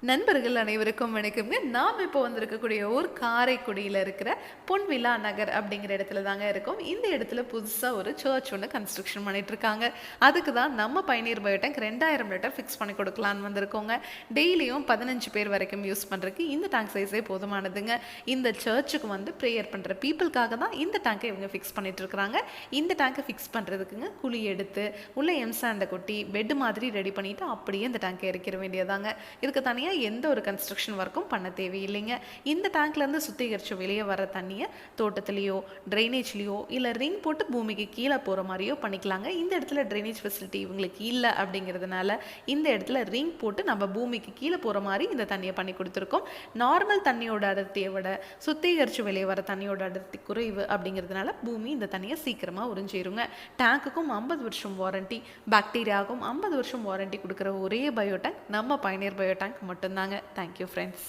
நண்பர்கள் அனைவருக்கும் வணக்கம்ங்க. நாம் இப்போ வந்திருக்கக்கூடிய ஊர் காரைக்குடியில் இருக்கிற பொன்விழா நகர் அப்படிங்கிற இடத்துல தாங்க இருக்கோம். இந்த இடத்துல புதுசாக ஒரு சர்ச் ஒன்று கன்ஸ்ட்ரக்ஷன் பண்ணிட்டு இருக்காங்க. அதுக்கு தான் நம்ம பயனீர் பயோடேங்க் 2000 லிட்டர் ஃபிக்ஸ் பண்ணி கொடுக்கலான்னு வந்திருக்கோங்க. டெய்லியும் 15 பேர் வரைக்கும் யூஸ் பண்ணுறதுக்கு இந்த டேங்க் சைஸே போதுமானதுங்க. இந்த சர்ச்சுக்கு வந்து ப்ரேயர் பண்ணுற பீப்புளுக்காக தான் இந்த டேங்கை இவங்க ஃபிக்ஸ் பண்ணிட்டு இருக்கிறாங்க. இந்த டேங்கை ஃபிக்ஸ் பண்ணுறதுக்குங்க குழி எடுத்து உள்ள எம்சாண்டை கொட்டி பெட் மாதிரி ரெடி பண்ணிட்டு அப்படியே இந்த டேங்கை இறக்கிற வேண்டியதாங்க. இதுக்கு தனியாக எந்த ஒரு கன்ஸ்ட்ரக்ஷன் ஒர்க்கும் பண்ண தேவையில்லைங்க. இந்த டேங்க்லேருந்து சுத்திகரித்து வெளியே வர தண்ணியை தோட்டத்துலேயோ ட்ரைனேஜ்லேயோ இல்லை ரிங் போட்டு பூமிக்கு கீழே போகிற மாதிரியோ பண்ணிக்கலாங்க. இந்த இடத்துல ட்ரைனேஜ் ஃபெசிலிட்டி இவங்களுக்கு இல்லை அப்படிங்கிறதுனால இந்த இடத்துல ரிங் போட்டு நம்ம பூமிக்கு கீழே போகிற மாதிரி இந்த தண்ணியை பண்ணி கொடுத்துருக்கோம். நார்மல் தண்ணியோட அடர்த்தியை விட சுத்திகரித்து வெளியே வர தண்ணியோட அடர்த்தி குறைவு அப்படிங்கிறதுனால பூமி இந்த தண்ணியை சீக்கிரமாக உறிஞ்சிருங்க. டேங்க்குக்கும் 50 வருஷம் வாரண்டி, பாக்டீரியாவுக்கும் 50 வருஷம் வாரண்டி கொடுக்குற ஒரே பயோடேங்க் நம்ம பயனீர் பயோடேங்க் மட்டும்தாங்க. Thank you friends.